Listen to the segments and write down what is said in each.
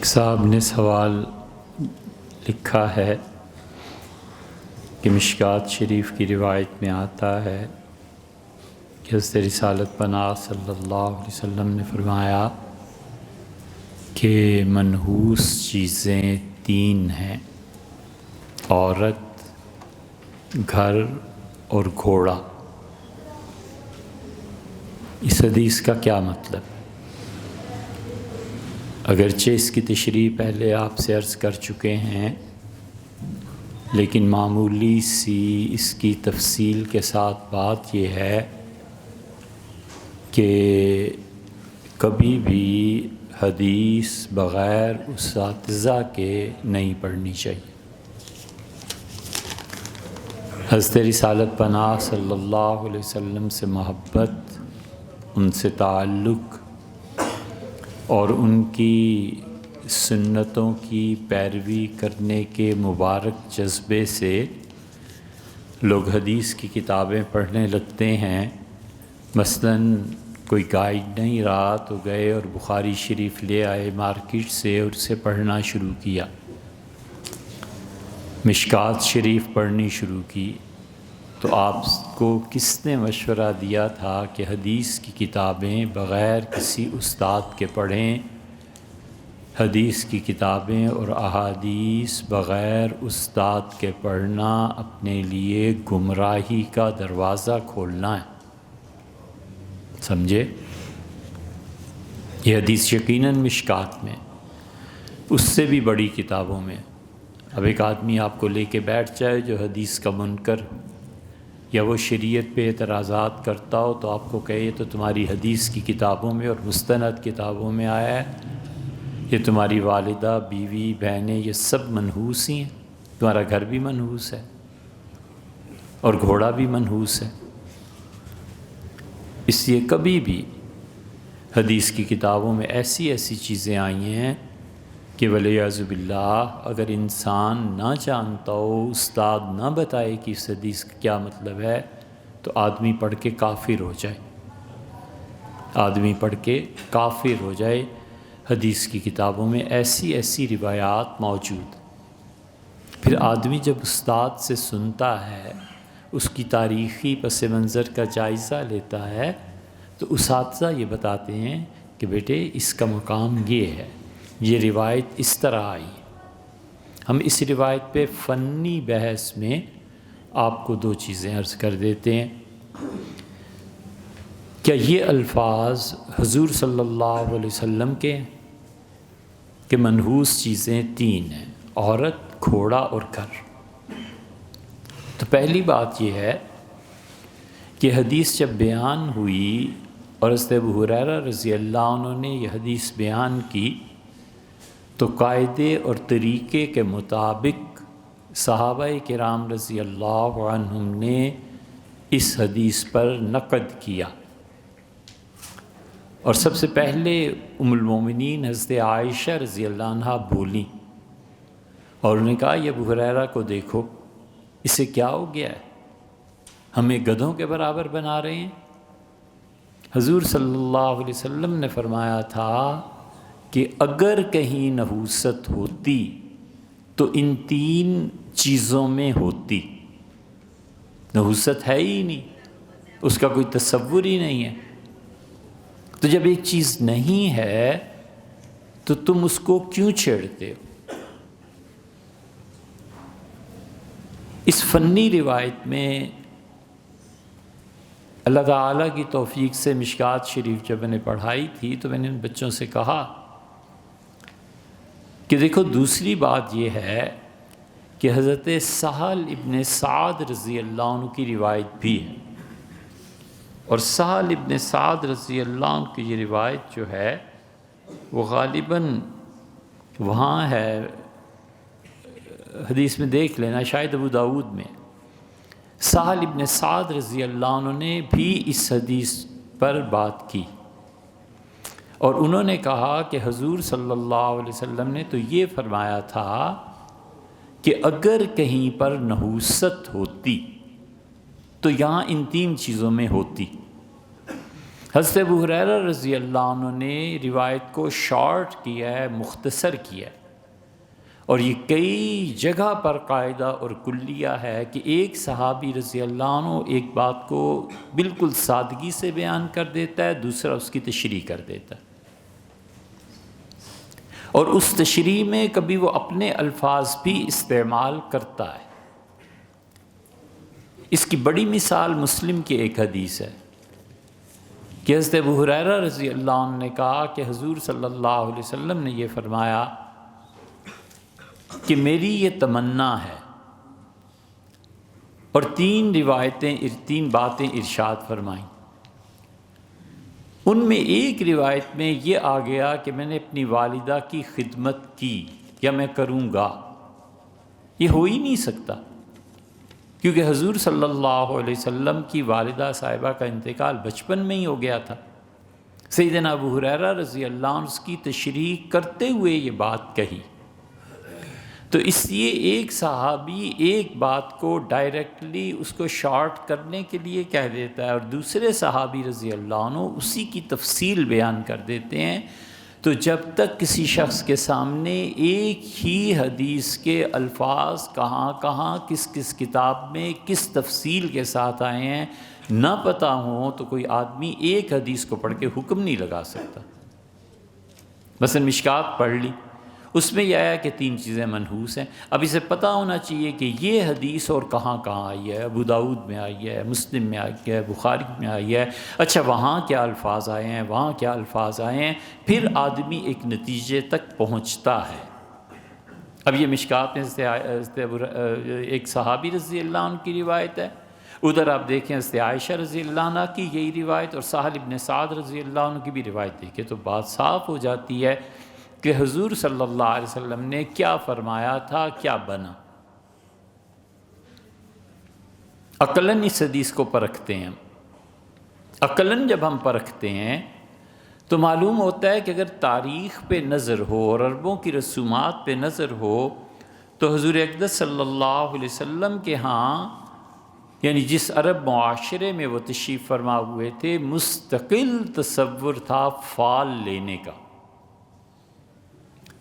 ایک صاحب نے سوال لکھا ہے کہ مشکوٰۃ شریف کی روایت میں آتا ہے کہ حضرت رسالت پناہ صلی اللہ علیہ وسلم نے فرمایا کہ منحوس چیزیں تین ہیں: عورت، گھر اور گھوڑا۔ اس حدیث کا کیا مطلب ہے؟ اگرچہ اس کی تشریح پہلے آپ سے عرض کر چکے ہیں، لیکن معمولی سی اس کی تفصیل کے ساتھ بات یہ ہے کہ کبھی بھی حدیث بغیر اساتذہ کے نہیں پڑھنی چاہیے۔ حضرت رسالت پناہ صلی اللہ علیہ وسلم سے محبت، ان سے تعلق اور ان کی سنتوں کی پیروی کرنے کے مبارک جذبے سے لوگ حدیث کی کتابیں پڑھنے لگتے ہیں۔ مثلاً کوئی گائیڈ نہیں رہا تو گئے اور بخاری شریف لے آئے مارکیٹ سے اور اسے پڑھنا شروع کیا، مشکوٰۃ شریف پڑھنی شروع کی۔ تو آپ کو کس نے مشورہ دیا تھا کہ حدیث کی کتابیں بغیر کسی استاد کے پڑھیں؟ حدیث کی کتابیں اور احادیث بغیر استاد کے پڑھنا اپنے لیے گمراہی کا دروازہ کھولنا ہے، سمجھے؟ یہ حدیث یقیناً مشکوٰۃ میں، اس سے بھی بڑی کتابوں میں۔ اب ایک آدمی آپ کو لے کے بیٹھ جائے جو حدیث کا منکر یا وہ شریعت پہ اعتراضات کرتا ہو تو آپ کو کہے یہ تو تمہاری حدیث کی کتابوں میں اور مستند کتابوں میں آیا ہے، یہ تمہاری والدہ، بیوی، بہنیں یہ سب منحوس ہی ہیں، تمہارا گھر بھی منحوس ہے اور گھوڑا بھی منحوس ہے۔ اس لیے کبھی بھی حدیث کی کتابوں میں ایسی چیزیں آئی ہیں کہ ولیعذ باللہ اگر انسان نہ جانتا ہو، استاد نہ بتائے کہ اس حدیث کا کیا مطلب ہے، تو آدمی پڑھ کے کافر ہو جائے، آدمی پڑھ کے کافر ہو جائے۔ حدیث کی کتابوں میں ایسی روایات موجود۔ پھر آدمی جب استاد سے سنتا ہے، اس کی تاریخی پس منظر کا جائزہ لیتا ہے، تو اساتذہ یہ بتاتے ہیں کہ بیٹے اس کا مقام یہ ہے، یہ روایت اس طرح آئی۔ ہم اس روایت پہ فنی بحث میں آپ کو دو چیزیں عرض کر دیتے ہیں۔ کیا یہ الفاظ حضور صلی اللہ علیہ وسلم کے ہیں کہ منحوس چیزیں تین ہیں: عورت، گھوڑا اور گھر؟ تو پہلی بات یہ ہے کہ حدیث جب بیان ہوئی اور حضرت ابو ہریرہ رضی اللہ عنہ نے یہ حدیث بیان کی، تو قاعدے اور طریقے کے مطابق صحابہ کرام رضی اللہ عنہم نے اس حدیث پر نقد کیا، اور سب سے پہلے ام المومنین حضرت عائشہ رضی اللہ عنہا بولیں اور انہوں نے کہا یہ ابو ہریرہ کو دیکھو، اسے کیا ہو گیا ہے، ہمیں گدھوں کے برابر بنا رہے ہیں۔ حضور صلی اللہ علیہ وسلم نے فرمایا تھا کہ اگر کہیں نحوست ہوتی تو ان تین چیزوں میں ہوتی۔ نحوست ہے ہی نہیں، اس کا کوئی تصور ہی نہیں ہے۔ تو جب ایک چیز نہیں ہے تو تم اس کو کیوں چھیڑتے ہو؟ اس فنی روایت میں اللہ تعالیٰ کی توفیق سے مشکوٰۃ شریف جب میں نے پڑھائی تھی تو میں نے ان بچوں سے کہا کہ دیکھو دوسری بات یہ ہے کہ حضرت سہل ابن سعد رضی اللہ عنہ کی روایت بھی ہے، اور سہل ابن سعد رضی اللہ عنہ کی یہ روایت جو ہے وہ غالباً وہاں ہے، حدیث میں دیکھ لینا، شاید ابو داؤد میں۔ سہل ابن سعد رضی اللہ عنہ نے بھی اس حدیث پر بات کی، اور انہوں نے کہا کہ حضور صلی اللہ علیہ وسلم نے تو یہ فرمایا تھا کہ اگر کہیں پر نحوست ہوتی تو یہاں ان تین چیزوں میں ہوتی۔ حضرت ابو ہریرہ رضی اللہ عنہ نے روایت کو شارٹ کیا ہے، مختصر کیا ہے، اور یہ کئی جگہ پر قاعدہ اور کلیہ ہے کہ ایک صحابی رضی اللہ عنہ ایک بات کو بالکل سادگی سے بیان کر دیتا ہے، دوسرا اس کی تشریح کر دیتا ہے، اور اس تشریح میں کبھی وہ اپنے الفاظ بھی استعمال کرتا ہے۔ اس کی بڑی مثال مسلم کی ایک حدیث ہے کہ حضرت ابو ہریرہ رضی اللہ عنہ نے کہا کہ حضور صلی اللہ علیہ وسلم نے یہ فرمایا کہ میری یہ تمنا ہے، اور تین باتیں ارشاد فرمائیں۔ ان میں ایک روایت میں یہ آ گیا کہ میں نے اپنی والدہ کی خدمت کی یا میں کروں گا۔ یہ ہو ہی نہیں سکتا، کیونکہ حضور صلی اللہ علیہ وسلم کی والدہ صاحبہ کا انتقال بچپن میں ہی ہو گیا تھا۔ سیدنا ابو ہریرہ رضی اللہ عنہ اس کی تشریح کرتے ہوئے یہ بات کہی، تو اس لیے ایک صحابی ایک بات کو ڈائریکٹلی اس کو شارٹ کرنے کے لیے کہہ دیتا ہے، اور دوسرے صحابی رضی اللہ عنہ اسی کی تفصیل بیان کر دیتے ہیں۔ تو جب تک کسی شخص کے سامنے ایک ہی حدیث کے الفاظ کہاں کہاں کس کس کتاب میں کس تفصیل کے ساتھ آئے ہیں نہ پتہ ہوں، تو کوئی آدمی ایک حدیث کو پڑھ کے حکم نہیں لگا سکتا۔ مثلا مشکات پڑھ لی، اس میں یہ آیا کہ 3 چیزیں منحوس ہیں، اب اسے پتہ ہونا چاہیے کہ یہ حدیث اور کہاں کہاں آئی ہے، ابو داؤد میں آئی ہے، مسلم میں آئی ہے، بخاری میں آئی ہے، اچھا وہاں کیا الفاظ آئے ہیں، وہاں کیا الفاظ آئے ہیں، پھر آدمی ایک نتیجے تک پہنچتا ہے۔ اب یہ مشکات میں ایک صحابی رضی اللہ عنہ کی روایت ہے، ادھر آپ دیکھیں حضرت عائشہ رضی اللہ عنہ کی یہی روایت، اور سہل ابن سعد رضی اللہ عنہ کی بھی روایت دیکھیں تو بات صاف ہو جاتی ہے کہ حضور صلی اللہ علیہ وسلم نے کیا فرمایا تھا، کیا بنا۔ عقلاً اس حدیث کو پرکھتے ہیں، عقلاً جب ہم پرکھتے ہیں تو معلوم ہوتا ہے کہ اگر تاریخ پہ نظر ہو اور عربوں کی رسومات پہ نظر ہو تو حضور اقدس صلی اللہ علیہ وسلم کے ہاں، یعنی جس عرب معاشرے میں وہ تشریف فرما ہوئے تھے، مستقل تصور تھا فال لینے کا۔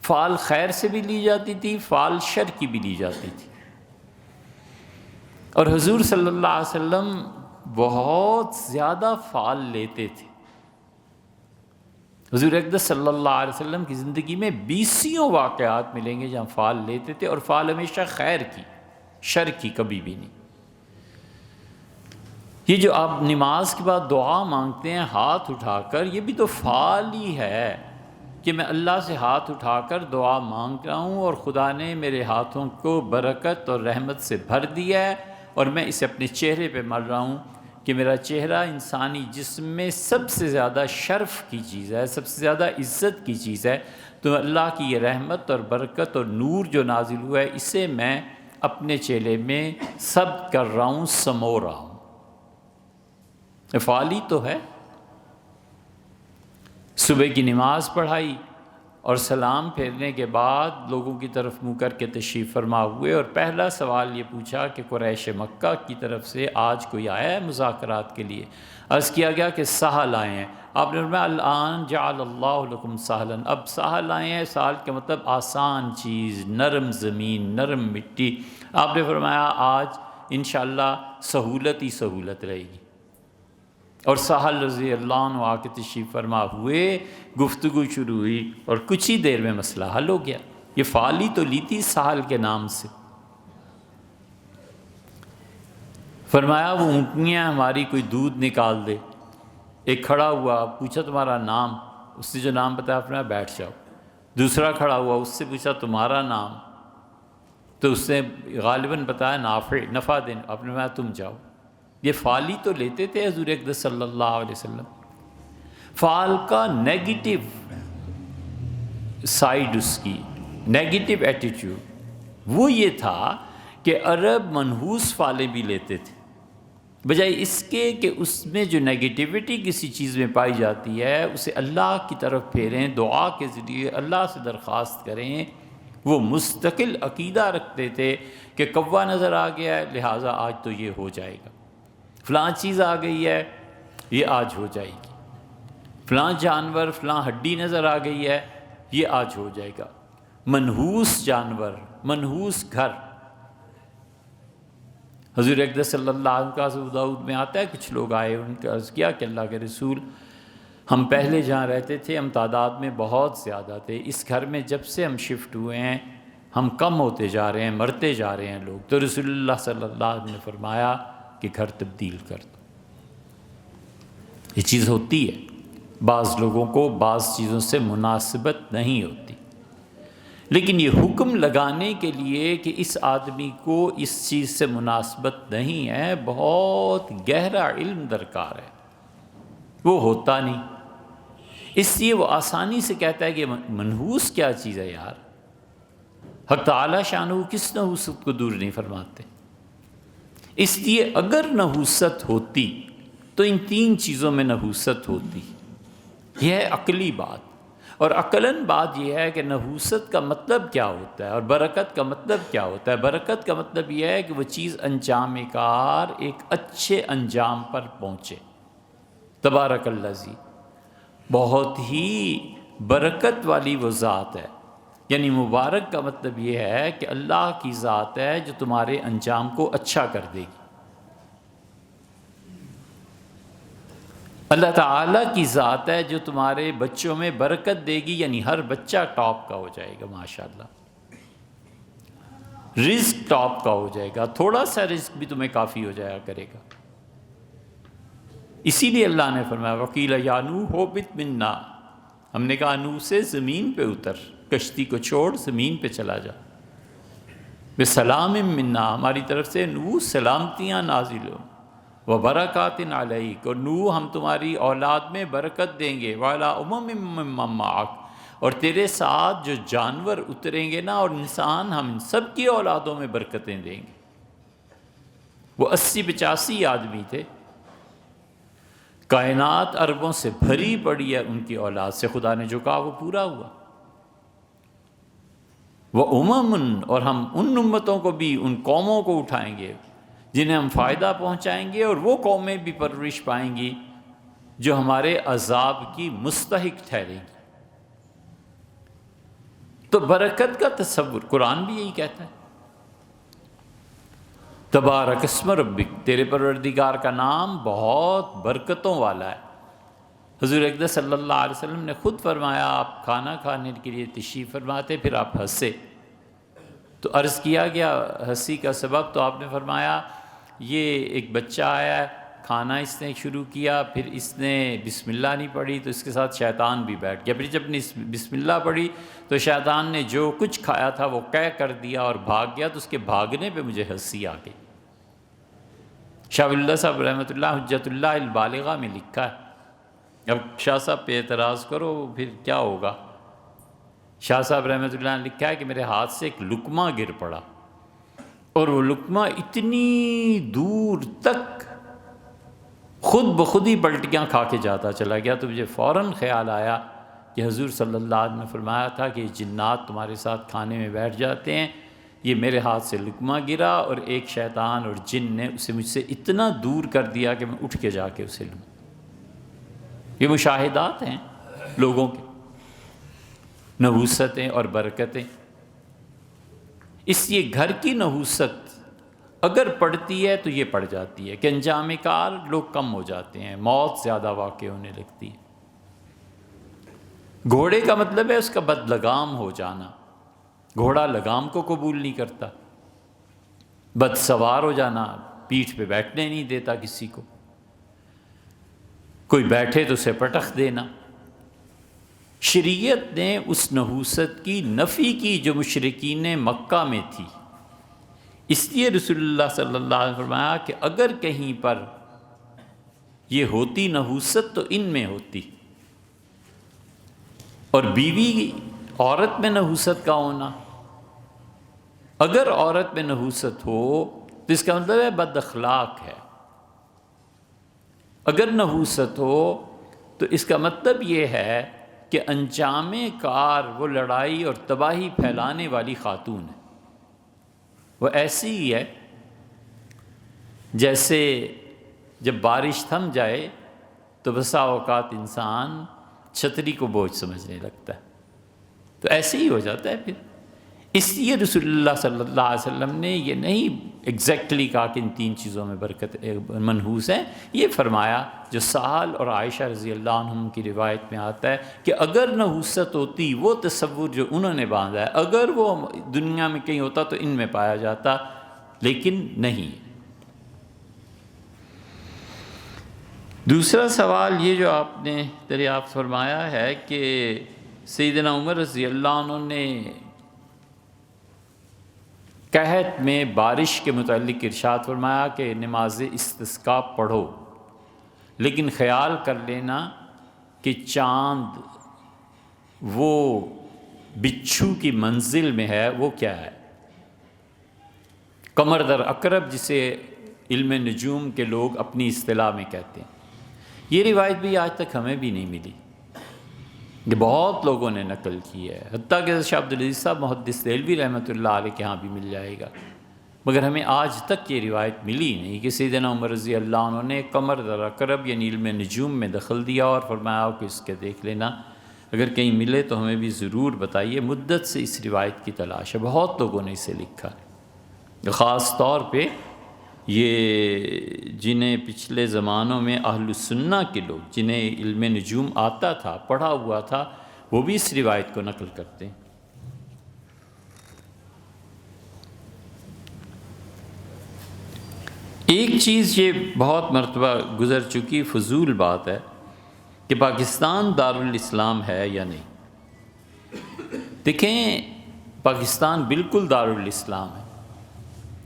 فال خیر سے بھی لی جاتی تھی، فال شر کی بھی لی جاتی تھی، اور حضور صلی اللہ علیہ وسلم بہت زیادہ فال لیتے تھے۔ حضور اقدس صلی اللہ علیہ وسلم کی زندگی میں 20 واقعات ملیں گے جہاں فال لیتے تھے، اور فال ہمیشہ خیر کی، شر کی کبھی بھی نہیں۔ یہ جو آپ نماز کے بعد دعا مانگتے ہیں ہاتھ اٹھا کر، یہ بھی تو فال ہی ہے کہ میں اللہ سے ہاتھ اٹھا کر دعا مانگ رہا ہوں، اور خدا نے میرے ہاتھوں کو برکت اور رحمت سے بھر دیا ہے، اور میں اسے اپنے چہرے پہ مل رہا ہوں کہ میرا چہرہ انسانی جسم میں سب سے زیادہ شرف کی چیز ہے، سب سے زیادہ عزت کی چیز ہے، تو اللہ کی یہ رحمت اور برکت اور نور جو نازل ہوا ہے، اسے میں اپنے چہرے میں ثبت کر رہا ہوں، سمو رہا ہوں۔ فعالی تو ہے۔ صبح کی نماز پڑھائی اور سلام پھیرنے کے بعد لوگوں کی طرف منہ کر کے تشریف فرما ہوئے، اور پہلا سوال یہ پوچھا کہ قریش مکہ کی طرف سے آج کوئی آیا ہے مذاکرات کے لیے؟ عرض کیا گیا کہ سہل آئے ہیں۔ آپ نے فرمایا الآن جعل اللہ لکم سہلا، اب سہل آئے ہیں، سہل کا مطلب آسان چیز، نرم زمین، نرم مٹی۔ آپ نے فرمایا آج انشاءاللہ سہولت ہی سہولت رہے گی، اور سہل رضی اللہ عنہ آ کے تشریف فرما ہوئے، گفتگو شروع ہوئی، اور کچھ ہی دیر میں مسئلہ حل ہو گیا۔ یہ فالی تو لی تھی سہل کے نام سے۔ فرمایا وہ اونٹنیاں ہماری کوئی دودھ نکال دے۔ ایک کھڑا ہوا، پوچھا تمہارا نام، اس نے جو نام بتایا فرمایا بیٹھ جاؤ۔ دوسرا کھڑا ہوا، اس سے پوچھا تمہارا نام، تو اس نے غالباً بتایا نفع دین، آپ نے فرمایا تم جاؤ۔ یہ فعالی تو لیتے تھے حضور اقدس صلی اللہ علیہ وسلم۔ فعال کا نیگیٹو سائیڈ، اس کی نیگیٹو ایٹیٹیوڈ وہ یہ تھا کہ عرب منحوس فعالیں بھی لیتے تھے، بجائے اس کے کہ اس میں جو نیگیٹیوٹی کسی چیز میں پائی جاتی ہے اسے اللہ کی طرف پھیریں، دعا کے ذریعے اللہ سے درخواست کریں۔ وہ مستقل عقیدہ رکھتے تھے کہ کوا نظر آ گیا ہے لہٰذا آج تو یہ ہو جائے گا، فلاں چیز آ گئی ہے یہ آج ہو جائے گی۔ فلاں جانور فلاں ہڈی نظر آ گئی ہے، یہ آج ہو جائے گا۔ منحوس جانور، منحوس گھر۔ حضور اقدس صلی اللہ علیہ وسلم کا ابو داؤد میں آتا ہے، کچھ لوگ آئے، ان کا عرض کیا کہ اللہ کے رسول، ہم پہلے جہاں رہتے تھے ہم تعداد میں بہت زیادہ تھے، اس گھر میں جب سے ہم شفٹ ہوئے ہیں ہم کم ہوتے جا رہے ہیں، مرتے جا رہے ہیں لوگ۔ تو رسول اللہ صلی اللہ علیہ وسلم نے فرمایا کہ گھر تبدیل کر دو۔ یہ چیز ہوتی ہے، بعض لوگوں کو بعض چیزوں سے مناسبت نہیں ہوتی، لیکن یہ حکم لگانے کے لیے کہ اس آدمی کو اس چیز سے مناسبت نہیں ہے، بہت گہرا علم درکار ہے، وہ ہوتا نہیں۔ اس لیے وہ آسانی سے کہتا ہے کہ منحوس کیا چیز ہے یار۔ حق تعالی شانہ کس نحوست کو دور نہیں فرماتے۔ اس لیے اگر نحوست ہوتی تو ان تین چیزوں میں نحوست ہوتی۔ یہ ہے عقلی بات، اور عقلاً بات یہ ہے کہ نحوست کا مطلب کیا ہوتا ہے اور برکت کا مطلب کیا ہوتا ہے۔ برکت کا مطلب یہ ہے کہ وہ چیز انجام کار ایک اچھے انجام پر پہنچے۔ تبارک الذی، بہت ہی برکت والی وہ ذات ہے، یعنی مبارک کا مطلب یہ ہے کہ اللہ کی ذات ہے جو تمہارے انجام کو اچھا کر دے گی۔ اللہ تعالیٰ کی ذات ہے جو تمہارے بچوں میں برکت دے گی، یعنی ہر بچہ ٹاپ کا ہو جائے گا ماشاءاللہ، رزق ٹاپ کا ہو جائے گا، تھوڑا سا رزق بھی تمہیں کافی ہو جایا کرے گا۔ اسی لیے اللہ نے فرمایا وَقِيلَ يَا نُوحُ اهْبِطْ مِنَّا، ہم نے کہا نوح سے زمین پہ اتر، کشتی کو چھوڑ زمین پہ چلا جا۔ بِسَلَامٍ مِنَّا، ہماری طرف سے نوح سلامتیاں نازل ہوں، وَبَرَكَاتٍ عَلَيْكَ، اور نوح ہم تمہاری اولاد میں برکت دیں گے، وَعَلَىٰ أُمَمٍ مِّمَّن مَّعَكَ، اور تیرے ساتھ جو جانور اتریں گے نا اور انسان، ہم ان سب کی اولادوں میں برکتیں دیں گے۔ وہ 80-85 آدمی تھے، کائنات اربوں سے بھری پڑی ہے ان کی اولاد سے، خدا نے جو کہا وہ پورا ہوا۔ وَأُمَمٌ، اور ہم ان امتوں کو بھی، ان قوموں کو اٹھائیں گے جنہیں ہم فائدہ پہنچائیں گے، اور وہ قومیں بھی پرورش پائیں گی جو ہمارے عذاب کی مستحق ٹھہریں گی۔ تو برکت کا تصور قرآن بھی یہی کہتا ہے، تبارک اسم ربک، تیرے پروردگار کا نام بہت برکتوں والا ہے۔ حضور اقدس صلی اللہ علیہ وسلم نے خود فرمایا، آپ کھانا کھانے کے لیے تشریف فرماتے، پھر آپ ہنسے، تو عرض کیا گیا ہنسی کا سبب، تو آپ نے فرمایا یہ ایک بچہ آیا ہے، کھانا اس نے شروع کیا، پھر اس نے بسم اللہ نہیں پڑھی تو اس کے ساتھ شیطان بھی بیٹھ گیا، پھر جب نے بسم اللہ پڑھی تو شیطان نے جو کچھ کھایا تھا وہ قے کر دیا اور بھاگ گیا، تو اس کے بھاگنے پہ مجھے ہنسی آ گئی۔ شاہ ولی اللہ صاحب رحمۃ اللہ حجت اللہ البالغہ میں لکھا ہے، اب شاہ صاحب پہ اعتراض کرو پھر کیا ہوگا۔ شاہ صاحب رحمۃ اللہ نے لکھا ہے کہ میرے ہاتھ سے ایک لقمہ گر پڑا، اور وہ لقمہ اتنی دور تک خود بخود ہی پلٹیاں کھا کے جاتا چلا گیا، تو مجھے فوراً خیال آیا کہ حضور صلی اللہ علیہ وسلم نے فرمایا تھا کہ جنات تمہارے ساتھ کھانے میں بیٹھ جاتے ہیں، یہ میرے ہاتھ سے لقمہ گرا اور ایک شیطان اور جن نے اسے مجھ سے اتنا دور کر دیا کہ میں اٹھ کے جا کے اسے لوں۔ یہ مشاہدات ہیں لوگوں کے، نحوستیں اور برکتیں۔ اس لیے گھر کی نحوست اگر پڑتی ہے تو یہ پڑ جاتی ہے کہ انجام کار لوگ کم ہو جاتے ہیں، موت زیادہ واقع ہونے لگتی ہے۔ گھوڑے کا مطلب ہے اس کا بد لگام ہو جانا، گھوڑا لگام کو قبول نہیں کرتا، بد سوار ہو جانا، پیٹھ پہ بیٹھنے نہیں دیتا کسی کو، کوئی بیٹھے تو اسے پٹخ دینا۔ شریعت نے اس نحوست کی نفی کی جو مشرکین مکہ میں تھی، اس لیے رسول اللہ صلی اللہ علیہ وسلم فرمایا کہ اگر کہیں پر یہ ہوتی نحوست تو ان میں ہوتی۔ اور بیوی عورت میں نحوست کا ہونا، اگر عورت میں نحوست ہو تو اس کا مطلب ہے بد اخلاق ہے، اگر نحوست ہو تو اس کا مطلب یہ ہے کہ انجام کار وہ لڑائی اور تباہی پھیلانے والی خاتون ہے۔ وہ ایسی ہی ہے جیسے جب بارش تھم جائے تو بسا اوقات انسان چھتری کو بوجھ سمجھنے لگتا ہے۔ تو ایسے ہی ہو جاتا ہے پھر۔ اس لیے رسول اللہ صلی اللہ علیہ وسلم نے یہ نہیں ایگزیکٹلی کہا کہ ان 3 چیزوں میں برکت منحوس ہے، یہ فرمایا جو سہل اور عائشہ رضی اللہ عنہم کی روایت میں آتا ہے کہ اگر نحوست ہوتی، وہ تصور جو انہوں نے باندھا ہے، اگر وہ دنیا میں کہیں ہوتا تو ان میں پایا جاتا، لیکن نہیں۔ دوسرا سوال یہ جو آپ نے دریافت فرمایا ہے کہ سیدنا عمر رضی اللہ عنہ نے قحط میں بارش کے متعلق ارشاد فرمایا کہ نماز استسقاء پڑھو، لیکن خیال کر لینا کہ چاند وہ بچھو کی منزل میں ہے، وہ کیا ہے؟ قمر در عقرب، جسے علم نجوم کے لوگ اپنی اصطلاح میں کہتے ہیں۔ یہ روایت بھی آج تک ہمیں بھی نہیں ملی، یہ بہت لوگوں نے نقل کی ہے، حتیٰ کہ شاہ عبدالعزیز صاحب محدث دہلوی رحمۃ اللہ علیہ کے ہاں بھی مل جائے گا، مگر ہمیں آج تک یہ روایت ملی نہیں کہ سیدنا عمر رضی اللہ عنہ نے قمر در عقرب یعنی علم نجوم میں دخل دیا اور فرمایا کہ اس کے دیکھ لینا۔ اگر کہیں ملے تو ہمیں بھی ضرور بتائیے، مدت سے اس روایت کی تلاش ہے، بہت لوگوں نے اسے لکھا ہے، خاص طور پہ یہ جنہیں پچھلے زمانوں میں اہل السنہ کے لوگ، جنہیں علم نجوم آتا تھا، پڑھا ہوا تھا، وہ بھی اس روایت کو نقل کرتے ہیں۔ ایک چیز یہ بہت مرتبہ گزر چکی فضول بات ہے کہ پاکستان دارالاسلام ہے یا نہیں۔ دیکھیں، پاکستان بالکل دارالاسلام ہے۔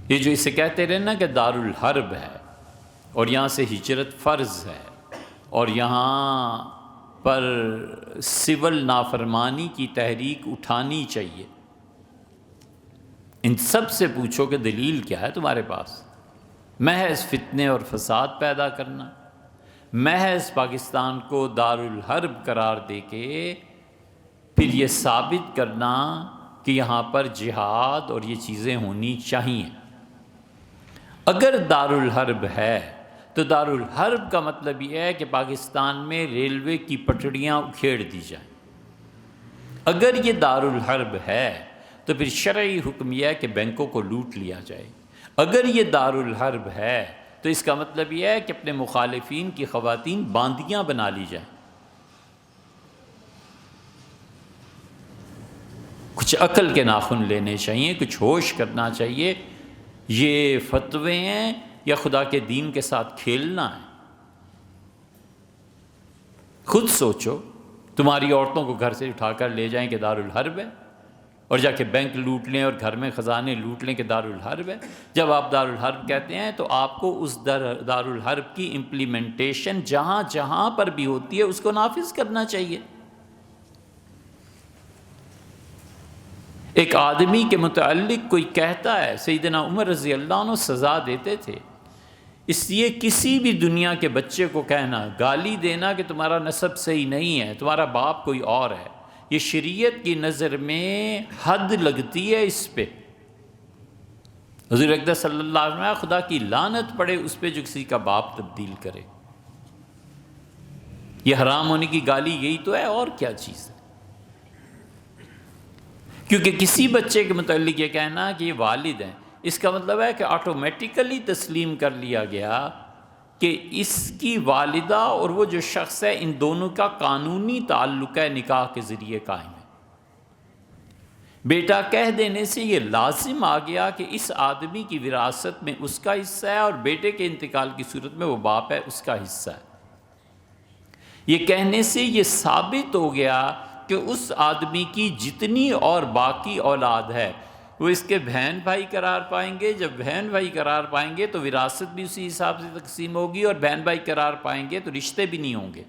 یہ جو اسے کہتے رہے نا کہ دارالحرب ہے اور یہاں سے ہجرت فرض ہے اور یہاں پر سول نافرمانی کی تحریک اٹھانی چاہیے، ان سب سے پوچھو کہ دلیل کیا ہے تمہارے پاس؟ محض فتنے اور فساد پیدا کرنا، محض پاکستان کو دارالحرب قرار دے کے پھر یہ ثابت کرنا کہ یہاں پر جہاد اور یہ چیزیں ہونی چاہیے۔ اگر دارالحرب ہے تو دارالحرب کا مطلب یہ ہے کہ پاکستان میں ریلوے کی پٹڑیاں اکھیڑ دی جائیں۔ اگر یہ دارالحرب ہے تو پھر شرعی حکم یہ ہے کہ بینکوں کو لوٹ لیا جائے۔ اگر یہ دارالحرب ہے تو اس کا مطلب یہ ہے کہ اپنے مخالفین کی خواتین باندیاں بنا لی جائیں۔ کچھ عقل کے ناخن لینے چاہیے، کچھ ہوش کرنا چاہیے۔ یہ فتوے ہیں یا خدا کے دین کے ساتھ کھیلنا ہے؟ خود سوچو، تمہاری عورتوں کو گھر سے اٹھا کر لے جائیں کہ دارالحرب ہے، اور جا کے بینک لوٹ لیں اور گھر میں خزانے لوٹ لیں کہ دارالحرب ہے۔ جب آپ دارالحرب کہتے ہیں تو آپ کو اس دارالحرب کی امپلیمنٹیشن جہاں جہاں پر بھی ہوتی ہے اس کو نافذ کرنا چاہیے۔ ایک آدمی کے متعلق کوئی کہتا ہے، سیدنا عمر رضی اللہ عنہ سزا دیتے تھے، اس لیے کسی بھی دنیا کے بچے کو کہنا، گالی دینا کہ تمہارا نسب صحیح نہیں ہے، تمہارا باپ کوئی اور ہے، یہ شریعت کی نظر میں حد لگتی ہے اس پہ۔ حضور اقدس صلی اللہ علیہ وسلم، خدا کی لعنت پڑے اس پہ جو کسی کا باپ تبدیل کرے۔ یہ حرام ہونے کی گالی یہی تو ہے، اور کیا چیز ہے؟ کیونکہ کسی بچے کے متعلق یہ کہنا کہ یہ والد ہیں، اس کا مطلب ہے کہ آٹومیٹیکلی تسلیم کر لیا گیا کہ اس کی والدہ اور وہ جو شخص ہے ان دونوں کا قانونی تعلق ہے، نکاح کے ذریعے قائم ہے۔ بیٹا کہہ دینے سے یہ لازم آ گیا کہ اس آدمی کی وراثت میں اس کا حصہ ہے، اور بیٹے کے انتقال کی صورت میں وہ باپ ہے، اس کا حصہ ہے۔ یہ کہنے سے یہ ثابت ہو گیا کہ اس آدمی کی جتنی اور باقی اولاد ہے وہ اس کے بہن بھائی قرار پائیں گے۔ جب بہن بھائی قرار پائیں گے تو وراثت بھی اسی حساب سے تقسیم ہوگی، اور بہن بھائی قرار پائیں گے تو رشتے بھی نہیں ہوں گے۔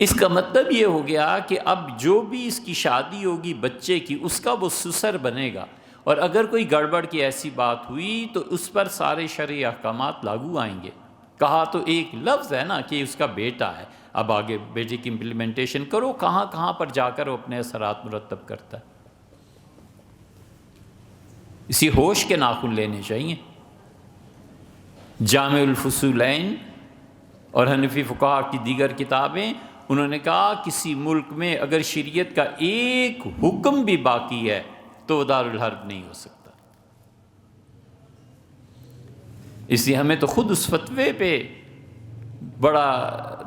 اس کا مطلب یہ ہو گیا کہ اب جو بھی اس کی شادی ہوگی بچے کی، اس کا وہ سسر بنے گا، اور اگر کوئی گڑبڑ کی ایسی بات ہوئی تو اس پر سارے شرعی احکامات لاگو آئیں گے۔ کہا تو ایک لفظ ہے نا کہ اس کا بیٹا ہے، اب آگے بیٹے کی امپلیمنٹیشن کرو، کہاں کہاں پر جا کر وہ اپنے اثرات مرتب کرتا ہے۔ اسی ہوش کے ناخن لینے چاہیے۔ جامع الفصولین اور حنفی فقہا کی دیگر کتابیں، انہوں نے کہا کسی ملک میں اگر شریعت کا ایک حکم بھی باقی ہے تو وہ دارالحرب نہیں ہو سکتا۔ اس لیے ہمیں تو خود اس فتوے پہ بڑا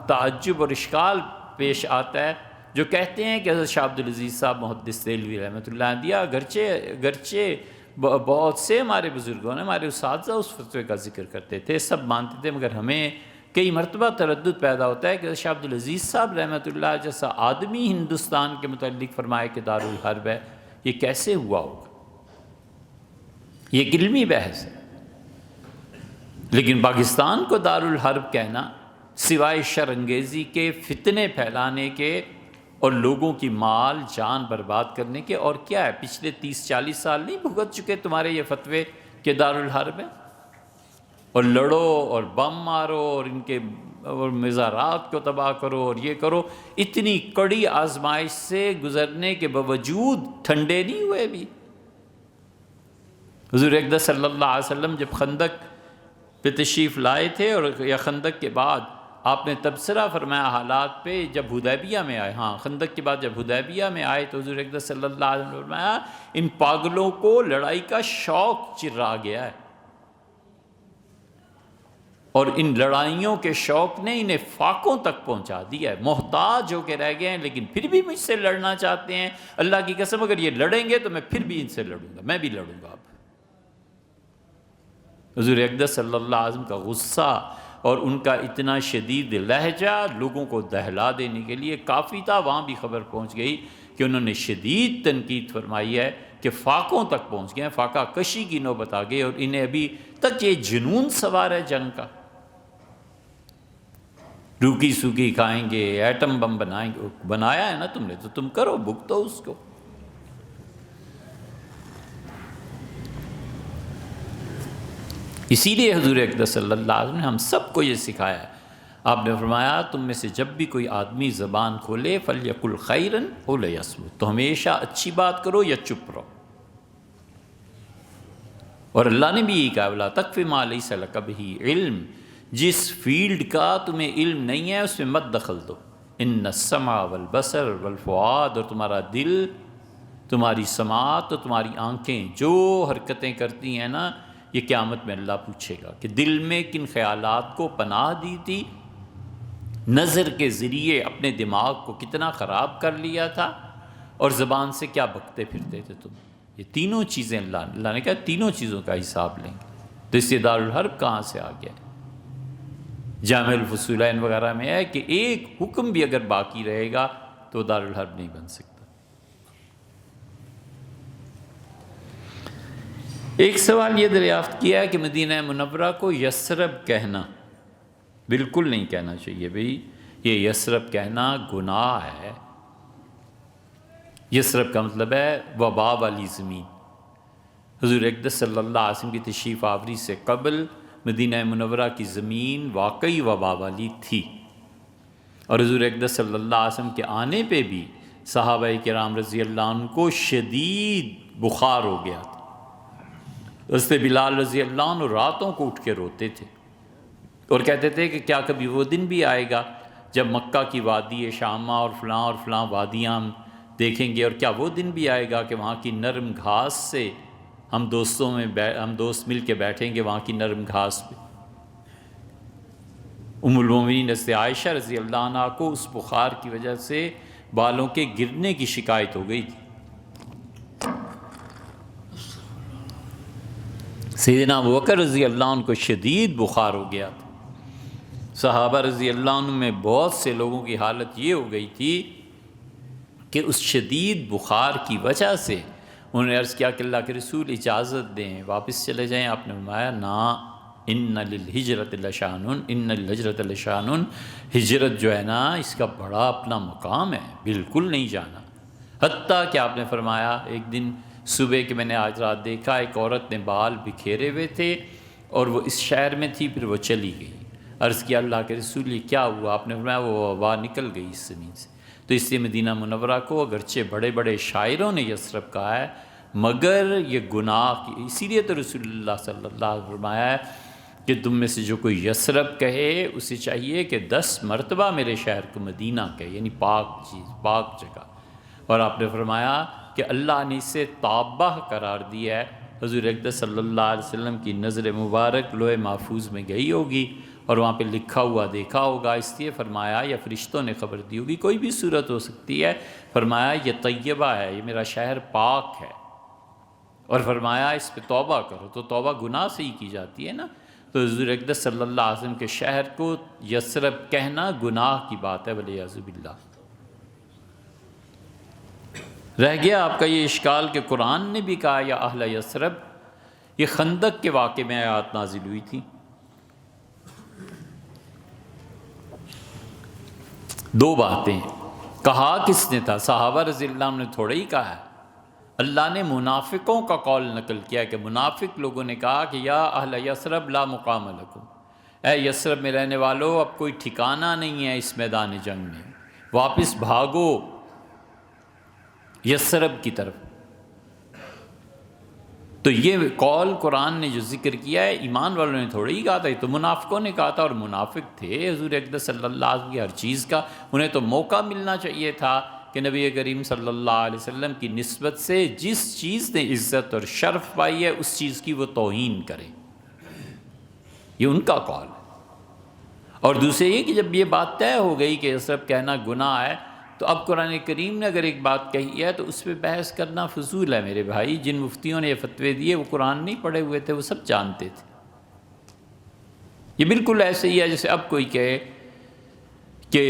تعجب اور اشکال پیش آتا ہے جو کہتے ہیں کہ حضرت شاہ عبدالعزیز صاحب محدث دہلوی رحمۃ اللہ علیہ دیا، گرچہ بہت سے ہمارے بزرگوں نے، ہمارے اساتذہ اس فتوے کا ذکر کرتے تھے، سب مانتے تھے، مگر ہمیں کئی مرتبہ تردد پیدا ہوتا ہے کہ حضرت شاہ عبدالعزیز صاحب رحمۃ اللہ جیسا آدمی ہندوستان کے متعلق فرمائے کہ دارالحرب ہے، یہ کیسے ہوا ہوگا؟ یہ ایک علمی بحث ہے۔ لیکن پاکستان کو دارالحرب کہنا سوائے شر انگیزی کے، فتنے پھیلانے کے اور لوگوں کی مال جان برباد کرنے کے اور کیا ہے؟ پچھلے 30-40 سال نہیں بھگت چکے تمہارے یہ فتوے کہ دارالحرب ہے، اور لڑو اور بم مارو اور ان کے اور مزارات کو تباہ کرو اور یہ کرو۔ اتنی کڑی آزمائش سے گزرنے کے باوجود ٹھنڈے نہیں ہوئے بھی۔ حضور اقدس صلی اللہ علیہ وسلم جب خندق پہ تشریف لائے تھے اور یا خندق کے بعد آپ نے تبصرہ فرمایا حالات پہ، جب حدیبیہ میں آئے، خندق کے بعد جب حدیبیہ میں آئے تو حضور اقدس صلی اللہ علیہ وسلم نے فرمایا ان پاگلوں کو لڑائی کا شوق چرا گیا ہے، اور ان لڑائیوں کے شوق نے انہیں فاقوں تک پہنچا دیا ہے، محتاج ہو کے رہ گئے ہیں، لیکن پھر بھی مجھ سے لڑنا چاہتے ہیں۔ اللہ کی قسم اگر یہ لڑیں گے تو میں پھر بھی ان سے لڑوں گا، میں بھی لڑوں گا۔ اب حضور اقدس صلی اللہ علیہ وسلم کا غصہ اور ان کا اتنا شدید لہجہ لوگوں کو دہلا دینے کے لیے کافی تھا۔ وہاں بھی خبر پہنچ گئی کہ انہوں نے شدید تنقید فرمائی ہے کہ فاقوں تک پہنچ گئے ہیں، فاقہ کشی کی نوبت آ گئی، اور انہیں ابھی تک یہ جنون سوار ہے جنگ کا، روکی سوکی کھائیں گے، ایٹم بم بنائیں گے۔ بنایا ہے نا تم نے تو تم کرو، بھگتو اس کو۔ اسی لیے حضور اقدس صلی اللہ علیہ وسلم نے ہم سب کو یہ سکھایا ہے۔ آپ نے فرمایا تم میں سے جب بھی کوئی آدمی زبان کھولے فَلْيَقُلْ خَيْرًا أَوْ لِيَصْمُتْ، تو ہمیشہ اچھی بات کرو یا چپ رہو۔ اور اللہ نے بھی یہ کہا وَلَا تَقْفِ مَا لَيْسَ لَكَ بِهِ عِلْم، جس فیلڈ کا تمہیں علم نہیں ہے اس میں مت دخل دو۔ إِنَّ السَّمْعَ وَالْبَصَرَ وَالْفُؤَادَ، اور تمہارا دل، تمہاری سماعت اور تمہاری آنکھیں جو حرکتیں کرتی ہیں نا، یہ قیامت میں اللہ پوچھے گا کہ دل میں کن خیالات کو پناہ دی تھی، نظر کے ذریعے اپنے دماغ کو کتنا خراب کر لیا تھا، اور زبان سے کیا بکتے پھرتے تھے تم۔ یہ تینوں چیزیں اللہ نے کہا تینوں چیزوں کا حساب لیں گے۔ تو اس سے دارالحرب کہاں سے آ گیا؟ جامع الفصولین وغیرہ میں ہے کہ ایک حکم بھی اگر باقی رہے گا تو دارالحرب نہیں بن سکتا۔ ایک سوال یہ دریافت کیا ہے کہ مدینہ منورہ کو یثرب کہنا بالکل نہیں کہنا چاہیے۔ بھئی یہ یثرب کہنا گناہ ہے۔ یثرب کا مطلب ہے وبا والی زمین۔ حضور اقدس صلی اللہ علیہ وسلم کی تشریف آوری سے قبل مدینہ منورہ کی زمین واقعی وبا والی تھی، اور حضور اقدس صلی اللہ علیہ وسلم کے آنے پہ بھی صحابہ کرام رضی اللہ عنہ کو شدید بخار ہو گیا تھا۔ حضرت بلال رضی اللہ عنہ راتوں کو اٹھ کے روتے تھے اور کہتے تھے کہ کیا کبھی وہ دن بھی آئے گا جب مکہ کی وادی شامہ اور فلاں وادیاں ہم دیکھیں گے، اور کیا وہ دن بھی آئے گا کہ وہاں کی نرم گھاس سے ہم دوست مل کے بیٹھیں گے وہاں کی نرم گھاس پہ۔ ام المومنین حضرت عائشہ رضی اللہ عنہ کو اس بخار کی وجہ سے بالوں کے گرنے کی شکایت ہو گئی تھی۔ سیدنا ابوبکر رضی اللہ عنہ کو شدید بخار ہو گیا تھا۔ صحابہ رضی اللہ عنہ میں بہت سے لوگوں کی حالت یہ ہو گئی تھی کہ اس شدید بخار کی وجہ سے انہوں نے عرض کیا کہ اللہ کے رسول اجازت دیں واپس چلے جائیں۔ آپ نے فرمایا نا، ان للہجرت لشان، ان للہجرت لشان، ہجرت جو ہے نا اس کا بڑا اپنا مقام ہے، بالکل نہیں جانا۔ حتیٰ کہ آپ نے فرمایا ایک دن صبح کہ میں نے آج رات دیکھا ایک عورت نے بال بکھیرے ہوئے تھے اور وہ اس شہر میں تھی، پھر وہ چلی گئی۔ عرض کیا اللہ کے رسول یہ کیا ہوا؟ آپ نے فرمایا وہ وبا نکل گئی اس زمین سے۔ تو اس لیے مدینہ منورہ کو اگرچہ بڑے بڑے شاعروں نے یثرب کہا ہے، مگر یہ گناہ کی، اسی لیے تو رسول اللہ صلی اللہ علیہ وسلم فرمایا ہے کہ تم میں سے جو کوئی یثرب کہے اسے چاہیے کہ 10 مرتبہ میرے شہر کو مدینہ کہے، یعنی پاک چیز، پاک جگہ۔ اور آپ نے فرمایا کہ اللہ نے اسے طابہ قرار دیا ہے۔ حضور اقدس صلی اللہ علیہ وسلم کی نظر مبارک لوح محفوظ میں گئی ہوگی اور وہاں پہ لکھا ہوا دیکھا ہوگا، اس لیے فرمایا یا فرشتوں نے خبر دی ہوگی، کوئی بھی صورت ہو سکتی ہے، فرمایا یہ طیبہ ہے، یہ میرا شہر پاک ہے، اور فرمایا اس پہ توبہ کرو۔ تو توبہ گناہ سے ہی کی جاتی ہے نا، تو حضور اقدس صلی اللہ علیہ وسلم کے شہر کو یثرب کہنا گناہ کی بات ہے، ولیعذ باللہ۔ رہ گیا آپ کا یہ اشکال کہ قرآن نے بھی کہا یا اہل یثرب، یہ خندق کے واقعے میں آیات نازل ہوئی تھی۔ 2 باتیں، کہا کس نے تھا؟ صحابہ رضی اللہ عنہ نے تھوڑا ہی کہا ہے، اللہ نے منافقوں کا قول نقل کیا کہ منافق لوگوں نے کہا کہ یا اہل یثرب لا مقام لکم، اے یثرب میں رہنے والو اب کوئی ٹھکانہ نہیں ہے اس میدان جنگ میں، واپس بھاگو یثرب کی طرف۔ تو یہ قول قرآن نے جو ذکر کیا ہے ایمان والوں نے تھوڑی ہی کہا تھا، یہ تو منافقوں نے کہا تھا، اور منافق تھے حضور اقدس صلی اللہ علیہ وسلم کی ہر چیز کا، انہیں تو موقع ملنا چاہیے تھا کہ نبی کریم صلی اللہ علیہ وسلم کی نسبت سے جس چیز نے عزت اور شرف پائی ہے اس چیز کی وہ توہین کرے، یہ ان کا قول ہے۔ اور دوسرے یہ کہ جب یہ بات طے ہو گئی کہ یثرب کہنا گناہ ہے، تو اب قرآن کریم نے اگر ایک بات کہی ہے تو اس پہ بحث کرنا فضول ہے میرے بھائی۔ جن مفتیوں نے یہ فتوے دیے وہ قرآن نہیں پڑھے ہوئے تھے، وہ سب جانتے تھے۔ یہ بالکل ایسے ہی ہے جیسے اب کوئی کہے کہ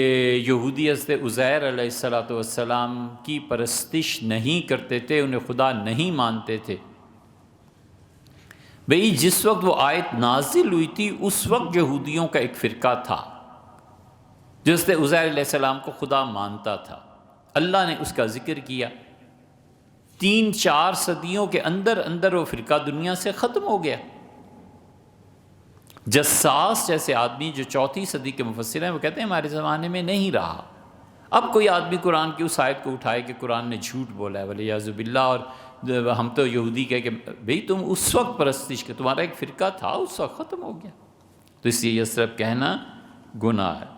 یہودی حضرت عزیر علیہ السلام کی پرستش نہیں کرتے تھے، انہیں خدا نہیں مانتے تھے۔ بھئی جس وقت وہ آیت نازل ہوئی تھی اس وقت یہودیوں کا ایک فرقہ تھا جو حضرت عزیر علیہ السلام کو خدا مانتا تھا، اللہ نے اس کا ذکر کیا، 3-4 صدیوں کے اندر اندر وہ فرقہ دنیا سے ختم ہو گیا۔ جساس جیسے آدمی جو 4 صدی کے مفسر ہیں وہ کہتے ہیں ہمارے زمانے میں نہیں رہا۔ اب کوئی آدمی قرآن کی اس آیت کو اٹھائے کہ قرآن نے جھوٹ بولا ہے ولیعذ باللہ، اور ہم تو یہودی کہے کہ بھئی تم اس وقت پرستش کے تمہارا ایک فرقہ تھا اس وقت ختم ہو گیا، تو اس لیے یثرب کہنا گناہ ہے۔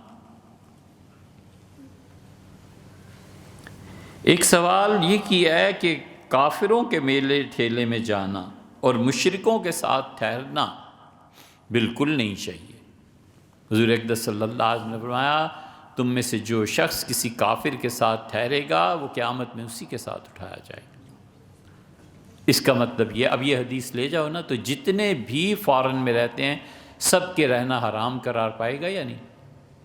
ایک سوال یہ کیا ہے کہ کافروں کے میلے ٹھیلے میں جانا اور مشرکوں کے ساتھ ٹھہرنا بالکل نہیں چاہیے۔ حضور اقدس صلی اللہ علیہ وسلم نے فرمایا تم میں سے جو شخص کسی کافر کے ساتھ ٹھہرے گا وہ قیامت میں اسی کے ساتھ اٹھایا جائے گا۔ اس کا مطلب یہ، اب یہ حدیث لے جاؤ نا تو جتنے بھی فارن میں رہتے ہیں سب کے رہنا حرام قرار پائے گا یا نہیں؟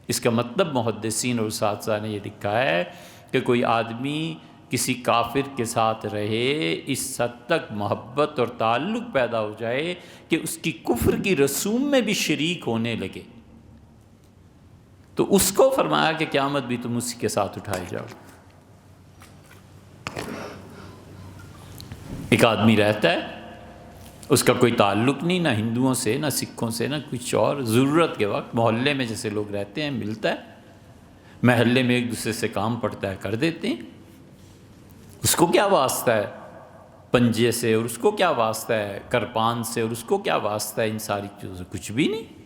اس کا مطلب محدثین اور اساتذہ نے یہ لکھا ہے کہ کوئی آدمی کسی کافر کے ساتھ رہے، اس حد تک محبت اور تعلق پیدا ہو جائے کہ اس کی کفر کی رسوم میں بھی شریک ہونے لگے، تو اس کو فرمایا کہ قیامت بھی تم اسی کے ساتھ اٹھائے جاؤ۔ ایک آدمی رہتا ہے، اس کا کوئی تعلق نہیں، نہ ہندوؤں سے، نہ سکھوں سے، نہ کچھ اور، ضرورت کے وقت محلے میں جیسے لوگ رہتے ہیں ملتا ہے، محلے میں ایک دوسرے سے کام پڑتا ہے کر دیتے ہیں، اس کو کیا واسطہ ہے پنجے سے، اور اس کو کیا واسطہ ہے کرپان سے، اور اس کو کیا واسطہ ہے ان ساری چیزوں سے؟ کچھ بھی نہیں،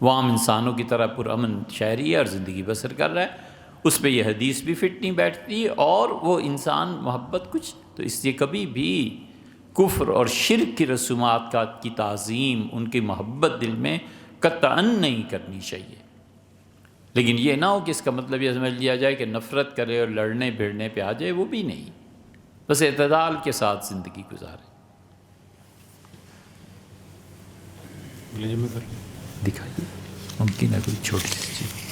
وہ عام انسانوں کی طرح پرامن شہری ہے اور زندگی بسر کر رہا ہے، اس پہ یہ حدیث بھی فٹ نہیں بیٹھتی، اور وہ انسان محبت کچھ، تو اس لیے کبھی بھی کفر اور شرک کی رسومات کی تعظیم، ان کی محبت دل میں قطعاً نہیں کرنی چاہیے۔ لیکن یہ نہ ہو کہ اس کا مطلب یہ سمجھ لیا جائے کہ نفرت کرے اور لڑنے بھیڑنے پہ آ جائے، وہ بھی نہیں، بس اعتدال کے ساتھ زندگی گزارے۔ دکھائیے ممکن ہے کوئی چھوٹی سی چیز۔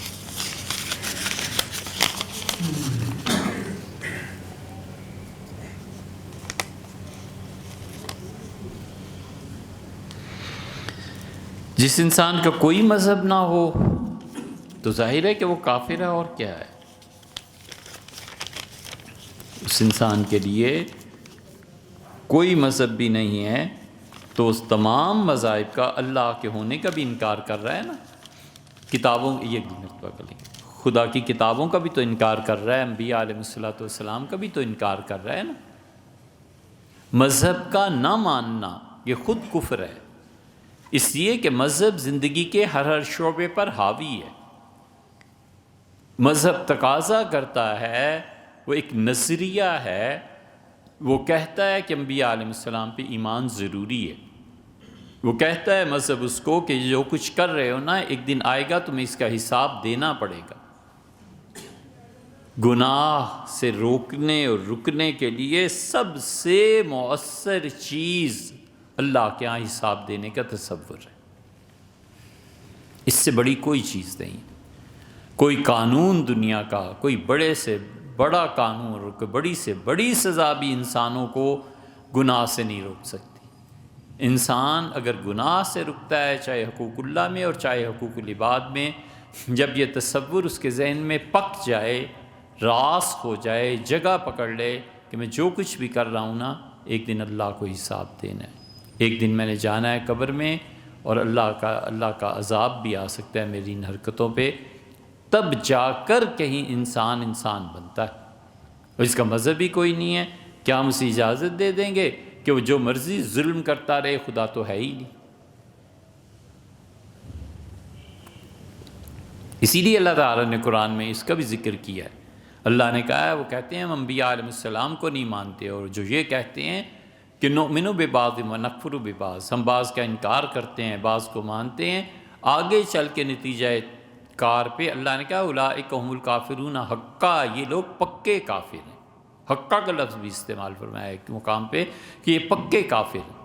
جس انسان کا کوئی مذہب نہ ہو تو ظاہر ہے کہ وہ کافر ہے، اور کیا ہے؟ اس انسان کے لیے کوئی مذہب بھی نہیں ہے تو اس تمام مذاہب کا اللہ کے ہونے کا بھی انکار کر رہا ہے نا۔ کتابوں یہ خدا کی کتابوں کا بھی تو انکار کر رہا ہے، انبیاء علیہ السلام کا بھی تو انکار کر رہا ہے نا۔ مذہب کا نہ ماننا یہ خود کفر ہے، اس لیے کہ مذہب زندگی کے ہر شعبے پر حاوی ہے۔ مذہب تقاضا کرتا ہے، وہ ایک نظریہ ہے، وہ کہتا ہے کہ انبیاء علیہ السلام پہ ایمان ضروری ہے۔ وہ کہتا ہے مذہب اس کو کہ جو کچھ کر رہے ہو نا، ایک دن آئے گا تمہیں اس کا حساب دینا پڑے گا۔ گناہ سے روکنے اور رکنے کے لیے سب سے مؤثر چیز اللہ کے ہاں حساب دینے کا تصور ہے۔ اس سے بڑی کوئی چیز نہیں، کوئی قانون دنیا کا، کوئی بڑے سے بڑا قانون اور کوئی بڑی سے بڑی سزا بھی انسانوں کو گناہ سے نہیں روک سکتی۔ انسان اگر گناہ سے رکتا ہے، چاہے حقوق اللہ میں اور چاہے حقوق العباد میں، جب یہ تصور اس کے ذہن میں پک جائے، راسخ ہو جائے، جگہ پکڑ لے کہ میں جو کچھ بھی کر رہا ہوں نا، ایک دن اللہ کو حساب دینا ہے، ایک دن میں نے جانا ہے قبر میں، اور اللہ کا عذاب بھی آ سکتا ہے میری ان حرکتوں پہ، تب جا کر کہیں انسان بنتا ہے۔ اور اس کا مذہب ہی کوئی نہیں ہے، کیا ہم اسے اجازت دے دیں گے کہ وہ جو مرضی ظلم کرتا رہے؟ خدا تو ہے ہی نہیں۔ اسی لیے اللہ تعالیٰ نے قرآن میں اس کا بھی ذکر کیا ہے۔ اللہ نے کہا ہے، وہ کہتے ہیں ہم انبیاء علیہ السلام کو نہیں مانتے، اور جو یہ کہتے ہیں کہ نؤمن ببعض ونکفر ببعض، ہم بعض کا انکار کرتے ہیں، بعض کو مانتے ہیں، آگے چل کے نتیجہ کار پہ اللہ نے کہا اولئک هم الکافرون حقا، یہ لوگ پکے کافر ہیں۔ حقا کا لفظ بھی استعمال فرمایا ہے ایک مقام پہ کہ یہ پکے کافر ہیں،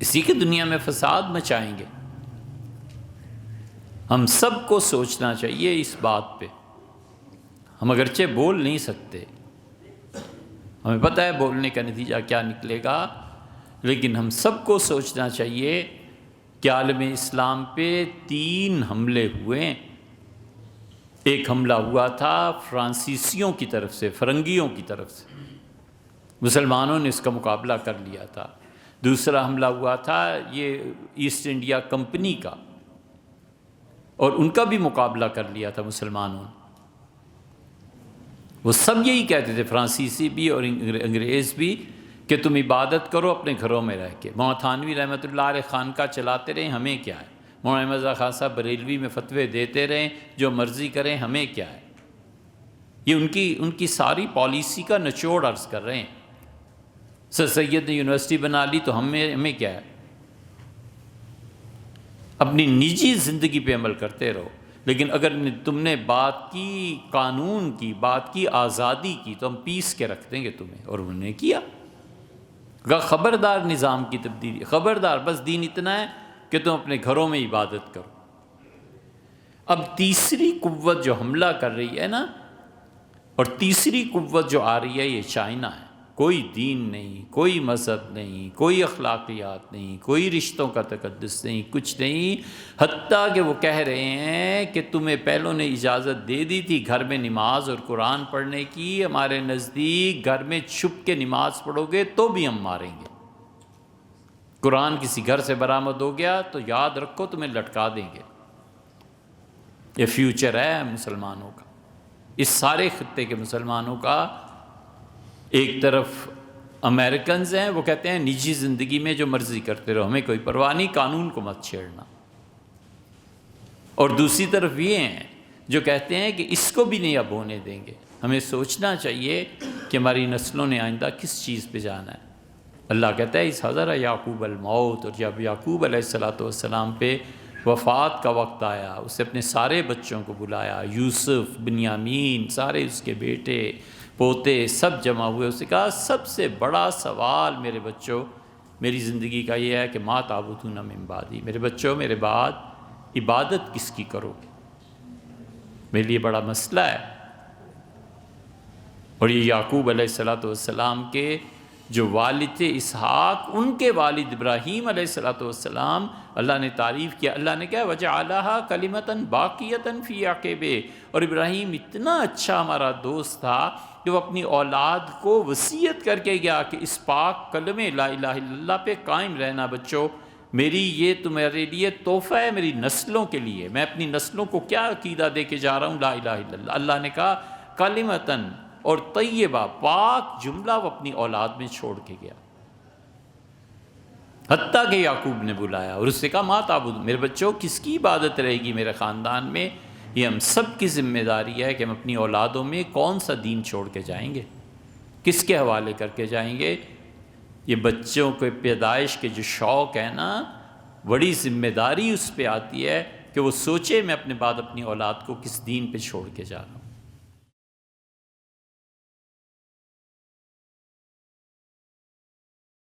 اسی کی دنیا میں فساد مچائیں گے۔ ہم سب کو سوچنا چاہیے اس بات پہ۔ ہم اگرچہ بول نہیں سکتے، ہمیں پتہ ہے بولنے کا نتیجہ کیا نکلے گا، لیکن ہم سب کو سوچنا چاہیے کہ عالم اسلام پہ 3 حملے ہوئے ہیں۔ ایک حملہ ہوا تھا فرانسیسیوں کی طرف سے، فرنگیوں کی طرف سے، مسلمانوں نے اس کا مقابلہ کر لیا تھا۔ دوسرا حملہ ہوا تھا یہ ایسٹ انڈیا کمپنی کا، اور ان کا بھی مقابلہ کر لیا تھا مسلمانوں نے۔ وہ سب یہی کہتے تھے، فرانسیسی بھی اور انگریز بھی، کہ تم عبادت کرو اپنے گھروں میں رہ کے۔ مولانا تھانوی رحمۃ اللہ علیہ خانقاہ چلاتے رہیں، ہمیں کیا ہے۔ مولانا احمد رضا خان صاحب بریلوی میں فتوے دیتے رہیں، جو مرضی کریں، ہمیں کیا ہے۔ یہ ان کی ساری پالیسی کا نچوڑ عرض کر رہے ہیں۔ سر سید نے یونیورسٹی بنا لی تو ہمیں کیا ہے۔ اپنی نجی زندگی پہ عمل کرتے رہو، لیکن اگر تم نے بات کی قانون کی، بات کی آزادی کی، تو ہم پیس کے رکھ دیں گے تمہیں، اور انہوں نے کیا۔ خبردار نظام کی تبدیلی، خبردار، بس دین اتنا ہے کہ تم اپنے گھروں میں عبادت کرو۔ اب تیسری قوت جو حملہ کر رہی ہے نا، اور تیسری قوت جو آ رہی ہے، یہ چائنا ہے۔ کوئی دین نہیں، کوئی مذہب نہیں، کوئی اخلاقیات نہیں، کوئی رشتوں کا تقدس نہیں، کچھ نہیں، حتیٰ کہ وہ کہہ رہے ہیں کہ تمہیں پہلوں نے اجازت دے دی تھی گھر میں نماز اور قرآن پڑھنے کی، ہمارے نزدیک گھر میں چھپ کے نماز پڑھو گے تو بھی ہم ماریں گے۔ قرآن کسی گھر سے برآمد ہو گیا تو یاد رکھو تمہیں لٹکا دیں گے۔ یہ فیوچر ہے مسلمانوں کا، اس سارے خطے کے مسلمانوں کا۔ ایک طرف امریکنز ہیں، وہ کہتے ہیں نجی زندگی میں جو مرضی کرتے رہو، ہمیں کوئی پرواہ نہیں، قانون کو مت چھیڑنا۔ اور دوسری طرف یہ ہیں جو کہتے ہیں کہ اس کو بھی نہیں اب ہونے دیں گے۔ ہمیں سوچنا چاہیے کہ ہماری نسلوں نے آئندہ کس چیز پہ جانا ہے۔ اللہ کہتا ہے اس حضر یعقوب الموت، اور جب یعقوب علیہ السلام پہ وفات کا وقت آیا، اسے اپنے سارے بچوں کو بلایا، یوسف، بنیامین، سارے اس کے بیٹے پوتے سب جمع ہوئے، اسے کہا سب سے بڑا سوال میرے بچوں میری زندگی کا یہ ہے کہ ما تعبدون من بعدی، میرے بچوں میرے بعد عبادت کس کی کرو گے، میرے لیے بڑا مسئلہ ہے۔ اور یہ یعقوب علیہ السلام کے جو والد تھے اسحاق، ان کے والد ابراہیم علیہ السلام، اللہ نے تعریف کیا، اللہ نے کہا وَجَعَلَهَا كَلِمَةً بَاقِيَةً فِي عَقِبِهِ، اور ابراہیم اتنا اچھا ہمارا دوست تھا کہ وہ اپنی اولاد کو وصیت کر کے گیا کہ اس پاک کلمے لا الہ الا اللہ پہ قائم رہنا بچوں، میری یہ تمہارے لیے تحفہ ہے، میری نسلوں کے لیے، میں اپنی نسلوں کو کیا عقیدہ دے کے جا رہا ہوں، لا الہ الا اللہ۔ اللہ نے کہا کلمتاً، اور طیبہ، پاک جملہ وہ اپنی اولاد میں چھوڑ کے گیا۔ حتیٰ کہ یعقوب نے بلایا اور اس سے کہا ما تعبد، میرے بچوں کس کی عبادت رہے گی میرے خاندان میں؟ یہ ہم سب کی ذمہ داری ہے کہ ہم اپنی اولادوں میں کون سا دین چھوڑ کے جائیں گے، کس کے حوالے کر کے جائیں گے۔ یہ بچوں کے پیدائش کے جو شوق ہے نا، بڑی ذمہ داری اس پہ آتی ہے کہ وہ سوچے میں اپنے بعد اپنی اولاد کو کس دین پہ چھوڑ کے جا رہا ہوں۔